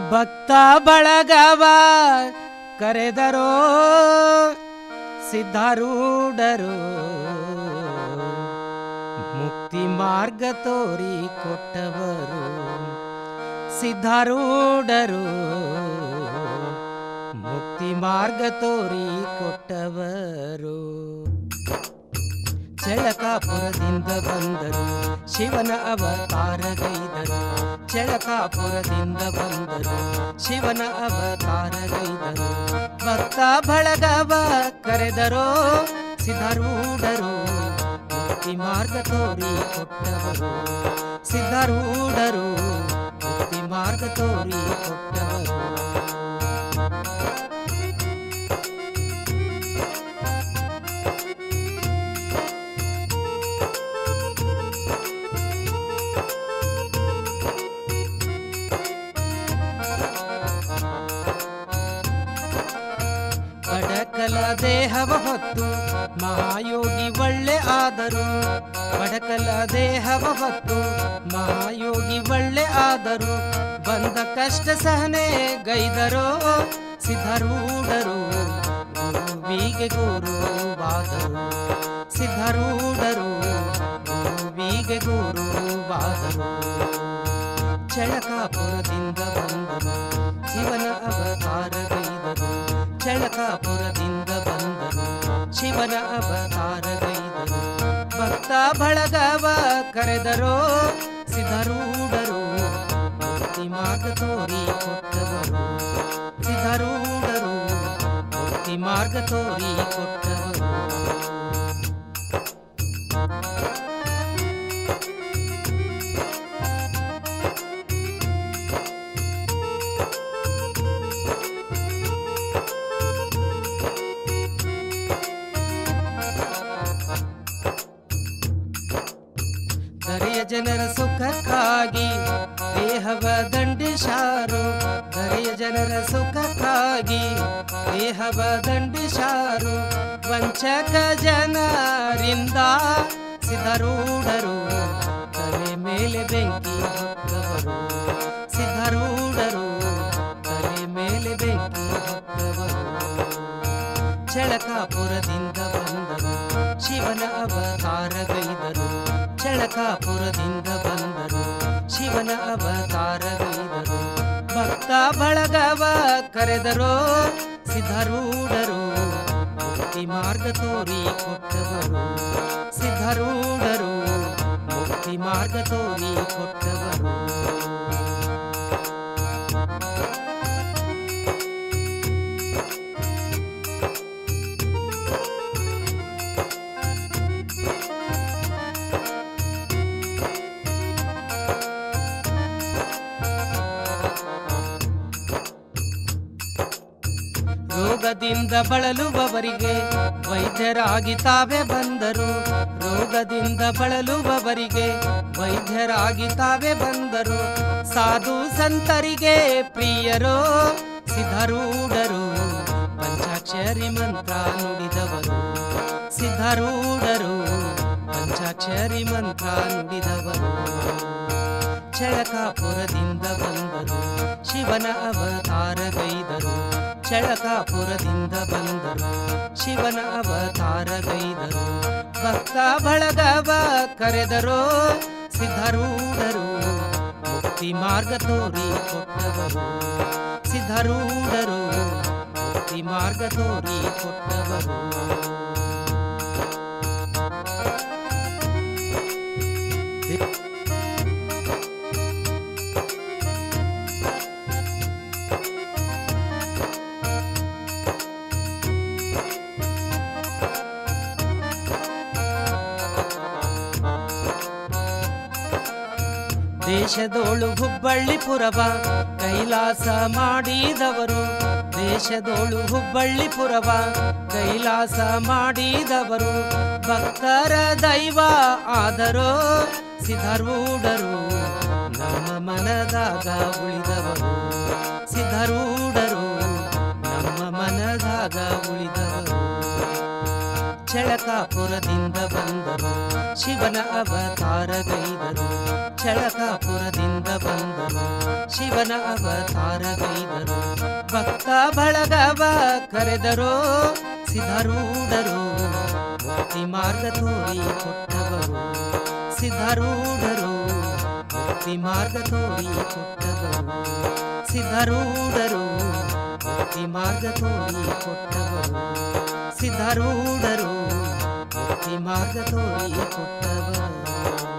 ಭಕ್ತ ಬಳಗವ ಕರೆದರೋ ಸಿದ್ಧಾರೂಢರು ಮುಕ್ತಿ ಮಾರ್ಗ ತೋರಿ ಕೊಟ್ಟವರು ಸಿದ್ಧಾರೂಢರು ಮುಕ್ತಿ ಮಾರ್ಗ ತೋರಿ ಕೊಟ್ಟವರು ಚಳಕಾಪುರದಿಂದ ಬಂದರು ಶಿವನ ಅವತಾರಗೈದರು ಚಳಕಾಪುರದಿಂದ ಬಂದರು ಶಿವನ ಅವತಾರಗೈದರು ಭಕ್ತ ಬಳಗವ ಕರೆದರೋ ಸಿದ್ಧಾರೂಢರು ಮುಕ್ತಿ ಮಾರ್ಗ ತೋರಿ ಕೊಟ್ಟವರು ಸಿದ್ಧಾರೂಢರು ಮುಕ್ತಿ ಮಾರ್ಗ ತೋರಿ ಕೊಟ್ಟವರು ಬಡಕಲ ದೇಹವ ಹೊತ್ತು ಮಹಾಯೋಗಿ ಒಳ್ಳೆ ಆದರು ಬಡಕಲ ದೇಹವ ಹೊತ್ತು ಮಹಾಯೋಗಿ ಒಳ್ಳೆ ಆದರು ಬಂದ ಕಷ್ಟ ಸಹನೆ ಗೈದರೋ ಸಿದ್ಧಾರೂಢರು ಗುರುವಿಗೆ ಗುರುವಾದರು ಸಿದ್ಧಾರೂಢರು ಗುರುವಿಗೆ ಗುರುವಾದರು ಚಳಕಾಪುರದಿಂದ ಬಂದರು ಶಿವನ ಅವತಾರಗೈದರು ಚಳಕಾಪುರದಿಂದ ಬಂದರು ಶಿವನ ಅವತಾರಗೈದರು ಭಕ್ತ ಬಳಗವ ಕರೆದರೋ ಸಿದ್ಧಾರೂಢರು ಮುಕ್ತಿ ಮಾರ್ಗ ತೋರಿ ಕೊಟ್ಟವರು ಸಿದ್ಧಾರೂಢರು ಮುಕ್ತಿ ಮಾರ್ಗ ತೋರಿ ಕೊಟ್ಟವರು ಧರೆಯ ಜನರ ಸುಖಕ್ಕಾಗಿ ದೇಹವ ದಂಡಿಸಾರು ಧರೆಯ ಜನರ ಸುಖಕ್ಕಾಗಿ ದೇಹವ ದಂಡಿಸಾರು ವಂಚಕ ಜನರಿಂದ ಸಿದ್ಧಾರೂಢರು ತಲೆ ಮೇಲೆ ಬೆಂಕಿ ಹೊತ್ತವರು ಸಿದ್ಧಾರೂಢರು ತಲೆ ಮೇಲೆ ಬೆಂಕಿ ಹೊತ್ತವರು ಚಳಕಾಪುರದಿಂದ ಬಂದರು ಶಿವನ ಅವತಾರಗೈದರು ಚಳಕಾಪುರದಿಂದ ಬಂದರು ಶಿವನ ಅವತಾರಗೈದರು ಭಕ್ತ ಬಳಗವ ಕರೆದರೋ ಸಿದ್ಧಾರೂಢರು ಮುಕ್ತಿ ಮಾರ್ಗ ತೋರಿ ಕೊಟ್ಟವರು ಸಿದ್ಧಾರೂಢರು ಮುಕ್ತಿ ಮಾರ್ಗ ತೋರಿ ಕೊಟ್ಟವರು ರೋಗದಿಂದ ಬಳಲುವವರಿಗೆ ವೈದ್ಯರಾಗಿ ತಾವೇ ಬಂದರು ರೋಗದಿಂದ ಬಳಲುವವರಿಗೆ ವೈದ್ಯರಾಗಿ ತಾವೇ ಬಂದರು ಸಾಧು ಸಂತರಿಗೆ ಪ್ರಿಯರೋ ಸಿದ್ಧಾರೂಢರು ಪಂಚಾಕ್ಷರಿ ಮಂತ್ರ ನುಡಿದವರು ಸಿದ್ಧಾರೂಢರು ಪಂಚಾಕ್ಷರಿ ಮಂತ್ರ ನುಡಿದವರು ಚಳಕಾಪುರದಿಂದ ಬಂದರು ಶಿವನ ಅವತಾರಗೈದರು ಚಳಕಾಪುರದಿಂದ ಬಂದರು ಶಿವನ ಅವತಾರಗೈದರು ಭಕ್ತ ಬಳಗವ ಕರೆದರೋ ಸಿದ್ಧಾರೂಢರು ಮುಕ್ತಿ ಮಾರ್ಗ ತೋರಿ ಕೊಟ್ಟವರು ಸಿದ್ಧಾರೂಢರು ಮುಕ್ತಿ ಮಾರ್ಗ ತೋರಿ ಕೊಟ್ಟವರು ದೇಶದೋಳು ಹುಬ್ಬಳ್ಳಿಪುರವ ಕೈಲಾಸ ಮಾಡಿದವರು ದೇಶದೋಳು ಹುಬ್ಬಳ್ಳಿಪುರವ ಕೈಲಾಸ ಮಾಡಿದವರು ಭಕ್ತರ ದೈವ ಆದರೋ ಸಿದ್ಧಾರೂಢರು ನಮ್ಮ ಮನದಾಗ ಉಳಿದವರು ಸಿದ್ಧಾರೂಢರು ನಮ್ಮ ಮನದಾಗ ಉಳಿದವರು ಚಳಕಾಪುರದಿಂದ ಬಂದರು ಶಿವನ ಅವತಾರಗೈದರು ಚಳಕಾಪುರದಿಂದ ಬಂದರು, ಶಿವನ ಅವತಾರಗೈದರು, ಭಕ್ತ ಬಳಗವ ಕರೆದರು, ಸಿದ್ಧಾರೂಢರು ಮುಕ್ತಿ ಮಾರ್ಗ ತೋರಿ ಕೊಟ್ಟವರು, ಸಿದ್ಧಾರೂಢರು ಮುಕ್ತಿ ಮಾರ್ಗ ತೋರಿ ಕೊಟ್ಟವರು, ಸಿದ್ಧಾರೂಢರು ಮುಕ್ತಿ ಮಾರ್ಗ ತೋರಿ ಕೊಟ್ಟವರು, ಸಿದ್ಧಾರೂಢರು ಮುಕ್ತಿ ಮಾರ್ಗ ತೋರಿ ಕೊಟ್ಟವರು.